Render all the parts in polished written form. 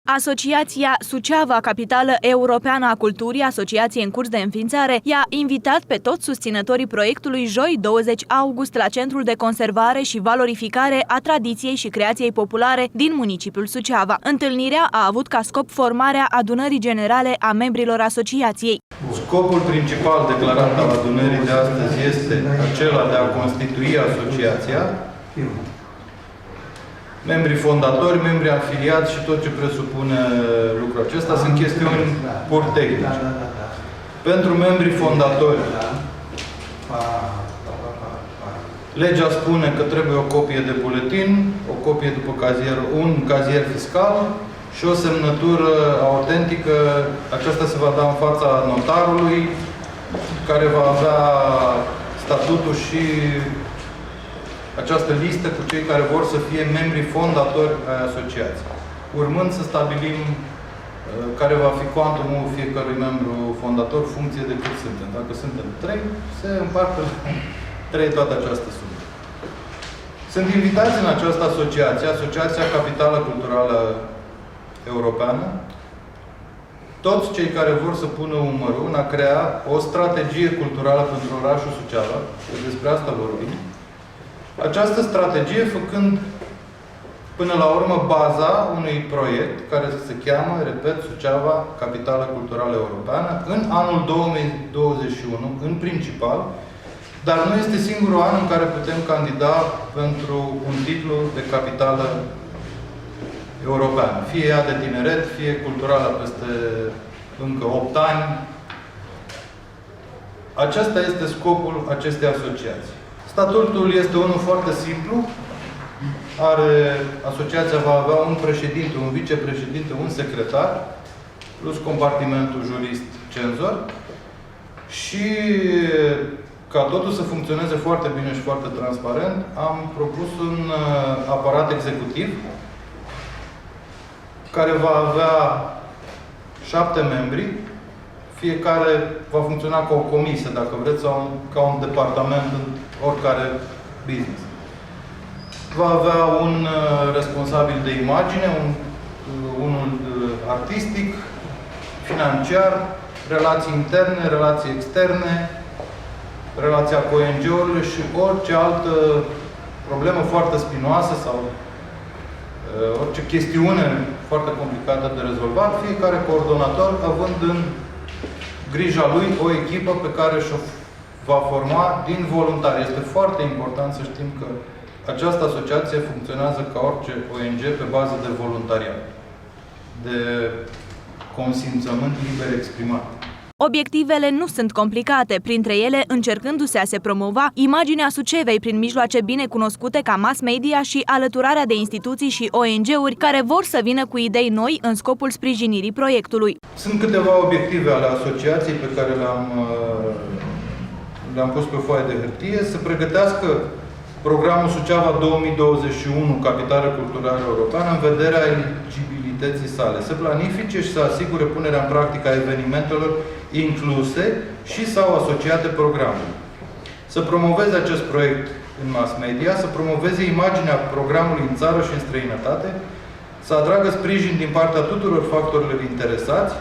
Asociația Suceava, Capitală Europeană a Culturii, asociație în curs de înființare, i-a invitat pe toți susținătorii proiectului joi 20 august la Centrul de Conservare și Valorificare a Tradiției și Creației Populare din municipiul Suceava. Întâlnirea a avut ca scop formarea adunării generale a membrilor asociației. Scopul principal declarat al adunării de astăzi este acela de a constitui asociația, membrii fondatori, membrii afiliați și tot ce presupune lucrul acesta sunt chestiuni pur tehnice. Pentru membrii fondatori, legea spune că trebuie o copie de buletin, o copie după cazier, un cazier fiscal și o semnătură autentică. Aceasta se va da în fața notarului, care va avea statutul și această listă cu cei care vor să fie membri fondatori ai asociației. Urmând să stabilim care va fi cuantumul fiecărui membru fondator, funcție de cât suntem. Dacă suntem 3, se împarte la 3 toată această sumă. Sunt invitați în această asociație, Asociația Capitală Culturală Europeană, toți cei care vor să pună umărul în a crea o strategie culturală pentru orașul Suceava, despre asta vorbim. Această strategie făcând până la urmă baza unui proiect care se cheamă, repet, Suceava, Capitală Culturală Europeană, în anul 2021, în principal, dar nu este singurul an în care putem candida pentru un titlu de capitală europeană. Fie ea de tineret, fie culturală peste încă 8 ani. Acesta este scopul acestei asociații. Statutul este unul foarte simplu. Asociația va avea un președinte, un vicepreședinte, un secretar, plus compartimentul jurist-cenzor. Și ca totul să funcționeze foarte bine și foarte transparent, am propus un aparat executiv care va avea 7 membri. Fiecare va funcționa ca o comisie, dacă vreți, sau ca un departament în oricare business. Va avea un responsabil de imagine, unul artistic, financiar, relații interne, relații externe, relația cu ONG-urile și orice altă problemă foarte spinoasă sau orice chestiune foarte complicată de rezolvat, fiecare coordonator având în grija lui o echipă pe care și-o va forma din voluntari. Este foarte important să știm că această asociație funcționează ca orice ONG pe bază de voluntariat, de consimțământ liber exprimat. Obiectivele nu sunt complicate, printre ele încercându-se a se promova imaginea Sucevei prin mijloace bine cunoscute ca mass media și alăturarea de instituții și ONG-uri care vor să vină cu idei noi în scopul sprijinirii proiectului. Sunt câteva obiective ale asociației pe care le-am pus pe foaie de hârtie. Să pregătească programul Suceava 2021, Capitală Culturală Europeană, în vederea eligibilității sale. Să planifice și să asigure punerea în practică a evenimentelor incluse și sau asociate programului. Să promoveze acest proiect în mass media, să promoveze imaginea programului în țară și în străinătate, să atragă sprijin din partea tuturor factorilor interesați,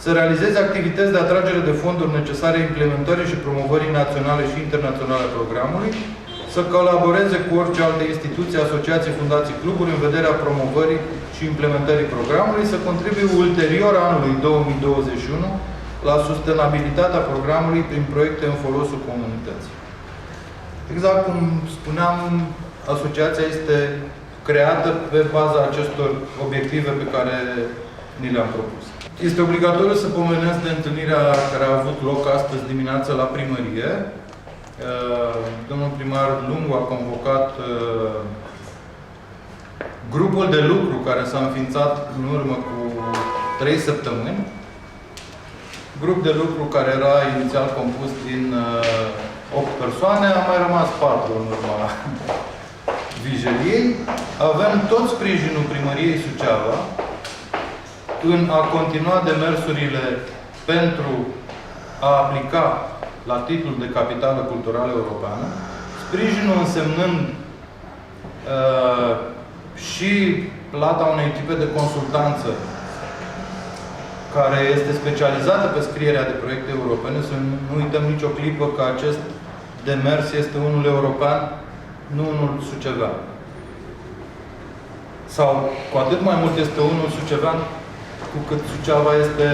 să realizeze activități de atragere de fonduri necesare implementării și promovării naționale și internaționale a programului, să colaboreze cu orice alte instituții, asociații, fundații, cluburi în vederea promovării și implementării programului, să contribuie ulterior anului 2021 la sustenabilitatea programului prin proiecte în folosul comunității. Exact cum spuneam, asociația este creată pe baza acestor obiective pe care ni le-am propus. Este obligatoriu să pomenesc de întâlnirea care a avut loc astăzi dimineață la primărie. Domnul primar Lungu a convocat grupul de lucru care s-a înființat în urmă cu 3 săptămâni. Grup de lucru care era inițial compus din 8 persoane, a mai rămas 4 în urma vijeliei. Avem tot sprijinul Primăriei Suceava în a continua demersurile pentru a aplica la titlul de Capitală Culturală Europeană, sprijinul însemnând și plata unei echipe de consultanță care este specializată pe scrierea de proiecte europene, să nu uităm nicio clipă că acest demers este unul european, nu unul sucevean. Sau cu atât mai mult este unul sucevean, cu cât Suceava este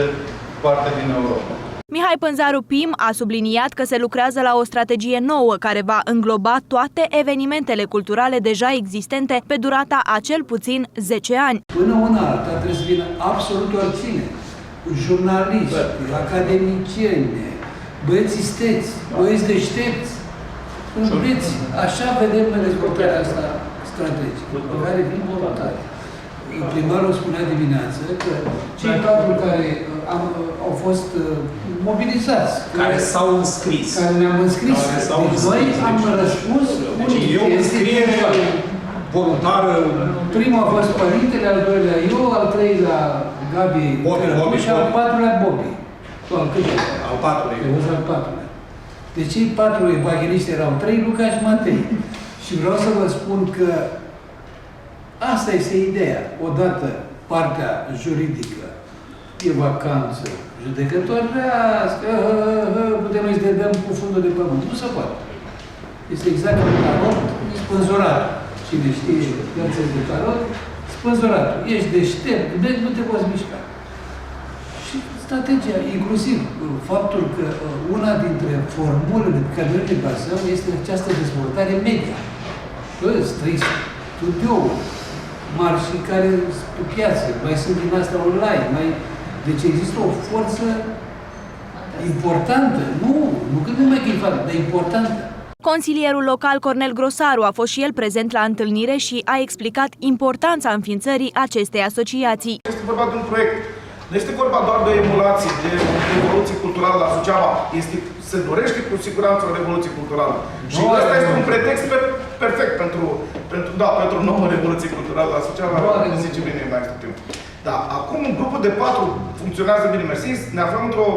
parte din Europa. Mihai Pânzaru Pim a subliniat că se lucrează la o strategie nouă care va îngloba toate evenimentele culturale deja existente pe durata a cel puțin 10 ani. Până una alta trebuie să vină absolut oricine. Jurnaliști, academicieni, băieți isteți, băieți deștepți. Vedeți, așa vedem dezvoltarea asta strategică, pe care vin voluntari. Primarul spunea dimineață că cei patru care au fost mobilizați, care s-au înscris, care ne-am înscris, deci noi am răspuns. Deci e o înscriere voluntară. Primul a fost părintele, al doilea eu, al treilea Gabi și al patrulea Bobby. Al patrulea. Deci cei patru evangheliști erau 3, Luca și Matei. Și vreau să vă spun că asta este ideea. Odată partea juridică e vacanță, judecătorească, putem să ne dăm cu fundul de pământ. Nu se poate. Este exact un tarot spânzurat. Cine știe viața de tarot, spânzurat. Ești deștept, nu te poți mișca. Și strategia, inclusiv faptul că una dintre formulele pe care noi le bazăm este această dezvoltare media. Trei studiouri mari și care sunt pe piață, mai sunt din astea online, deci există o forță importantă, nu că nu mai chifată, dar importantă. Consilierul local Cornel Grosaru a fost și el prezent la întâlnire și a explicat importanța înființării acestei asociații. Este vorba de un proiect. Nu este vorba doar de emulație, de revoluție culturală la Suceava. Se dorește cu siguranță o revoluție culturală. Și ăsta este un pretext perfect pentru o nouă revoluție culturală la Suceava. Zice bine, mai este timp. Da, acum un grupul de 4 funcționează bine mersi. Ne aflăm într-o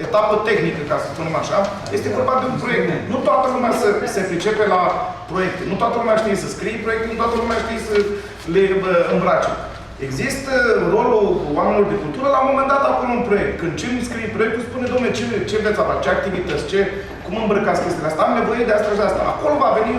etapă tehnică, ca să spunem așa. Este vorba de un proiect. Nu toată lumea se pricepe la proiecte. Nu toată lumea știe să scrie proiecte, nu toată lumea știe să le îmbrace. Există rolul oamenilor de cultură la un moment dat acolo în proiect. Când cine scrie proiectul spune, dom'le, ce veți avea, ce activități, cum îmbrăcați chestiile astea, am nevoie de asta și de asta. Acolo va veni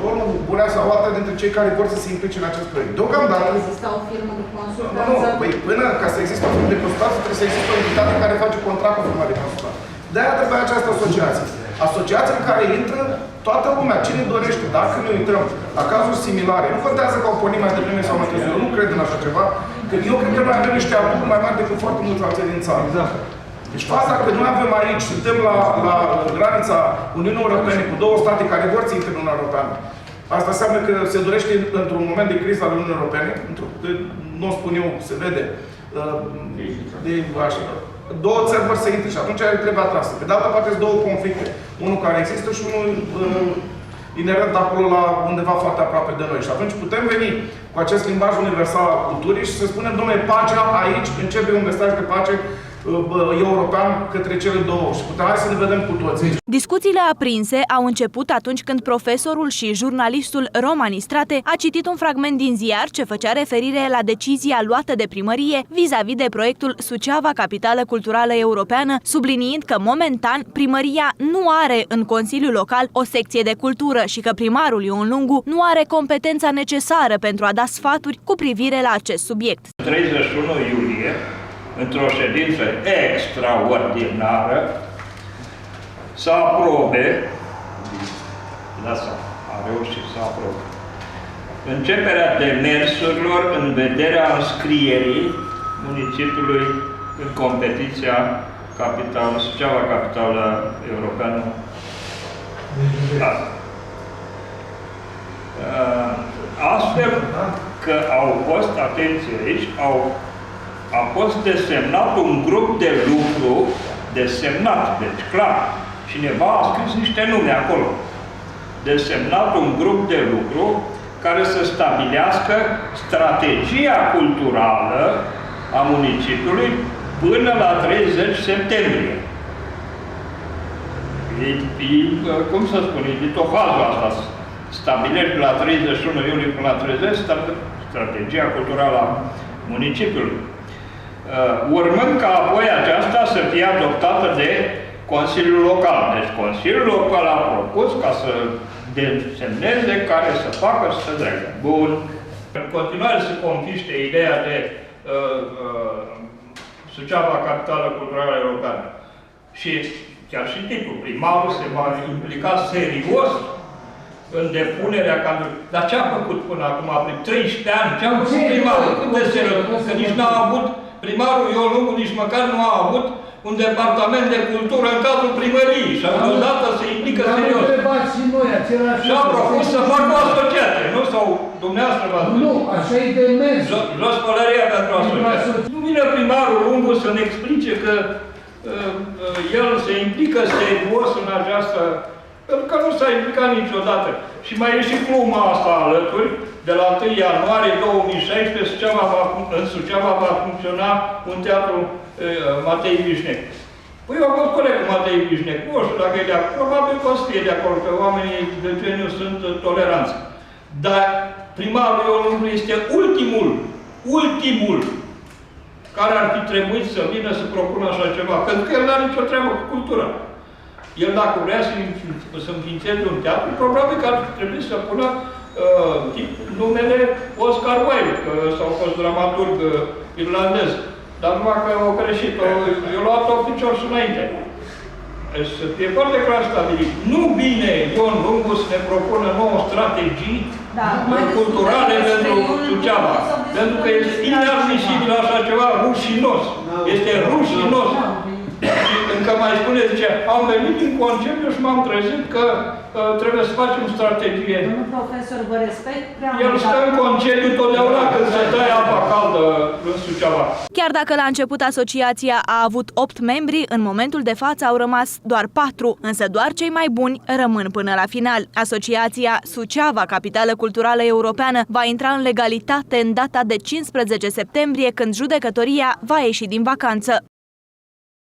rolul bunea sau alta dintre cei care vor să se implice în acest proiect. Deocamdată... Există o firmă de consultanță? Nu, păi până ca să existe o firmă de consultanță trebuie să existe o entitate care face contract cu firma de consultanță. De-aia trebuie această asociație. Asociație în care intră toată lumea, cine dorește, dacă ne uităm la cazuri similare, nu contează că au pornit mai devreme sau mai târziu, eu nu cred în așa ceva, că eu cred că noi avem niște aturi mai mari decât foarte mulți alții din țară. Exact. Deci faza că noi avem aici, suntem la granița Uniunii Europene cu 2 state care vor să intre în Uniunea Europeană. Asta înseamnă că se dorește într-un moment de criză al Uniunii Europene, nu o spun eu, se vede, așa, 2 țări vor să intre și atunci trebuie atrasă. Pe de altă parte sunt 2 conflicte. Unul care există și unul inerent acolo la undeva foarte aproape de noi. Și atunci putem veni cu acest limbaj universal al culturii și să spunem, dom'le, pacea aici începe un mesaj de pace european către cele 2. Și putem, hai să ne vedem cu toții. Discuțiile aprinse au început atunci când profesorul și jurnalistul Roman Istrate a citit un fragment din ziar ce făcea referire la decizia luată de primărie vis-a-vis de proiectul Suceava Capitală Culturală Europeană, subliniind că momentan primăria nu are în Consiliul Local o secție de cultură și că primarul Ion Lungu nu are competența necesară pentru a da sfaturi cu privire la acest subiect. 31 iulie, într-o ședință extraordinară, să aprobe, a reușit să aprobe, începerea demersurilor în vederea înscrierii municipiului în competiția capitală, Suceava Capitală Europeană. Astfel că au fost, atenție aici, a fost desemnat un grup de lucru, desemnat, deci clar, cineva a scris niște nume acolo, desemnat un grup de lucru care să stabilească strategia culturală a municipiului până la 30 septembrie. Cum să spun, e litofazul asta. stabilești la 31 iulie până la 30 strategia culturală a municipiului. Urmând ca apoi aceasta să fie adoptată de Consiliul Local. Deci Consiliul Local a propus ca să desemneze care să facă și să treacă. Bun. În continuare se confiște ideea de Suceava, capitală culturală europeană. Și chiar și titlul, primarul se va implica serios în depunerea candidatului. Dar ce a făcut până acum, prin 13 ani? Ce a făcut primarul? Cât de serios? Că nici n-a avut, primarul Ion Lungu nici măcar nu a avut un departament de cultură în cadrul primăriei și odată se implică serios. Și a propus să facă o asociație, nu? Sau dumneavoastră v-ați spus? Nu, așa e de mers. Jos pălăria pentru asociație. Nu vine primarul Lungu să ne explice că el se implică serios în această... Pentru că nu s-a implicat niciodată. Și mai e și gluma asta alături. De la 1 ianuarie 2016, în Suceava va funcționa un teatru Matei Vișnec. Păi eu am fost coleg cu Matei Vișnec. Nu știu dacă e de acolo. Probabil că o să fie de acolo, că oamenii de geniu sunt toleranți. Dar primarul Ion Lungu este ultimul care ar fi trebuit să vină să propună așa ceva. Pentru că el nu are nicio treabă cu cultura. El, dacă vrea să înființeze un teatru, probabil că ar trebui să pună numele Oscar Wilde, sau fost dramaturg irlandez. Dar numai că au greșit, eu luat-o picior și înainte. Deci să fie foarte clar stabilit. Nu vine Ion Lungu să ne propună nouă strategii culturale pentru Suceava. Pentru că este inadmisibil așa ceva rușinos. Este rușinos. Și încă mai spune, zice, am venit din concediu și m-am trezit că trebuie să facem strategie. Domnul profesor, vă respect prea mult. El stă în concediu totdeauna când se taie apa caldă în Suceava. Chiar dacă la început asociația a avut 8 membri, în momentul de față au rămas doar 4, însă doar cei mai buni rămân până la final. Asociația Suceava, capitală culturală europeană, va intra în legalitate în data de 15 septembrie, când judecătoria va ieși din vacanță.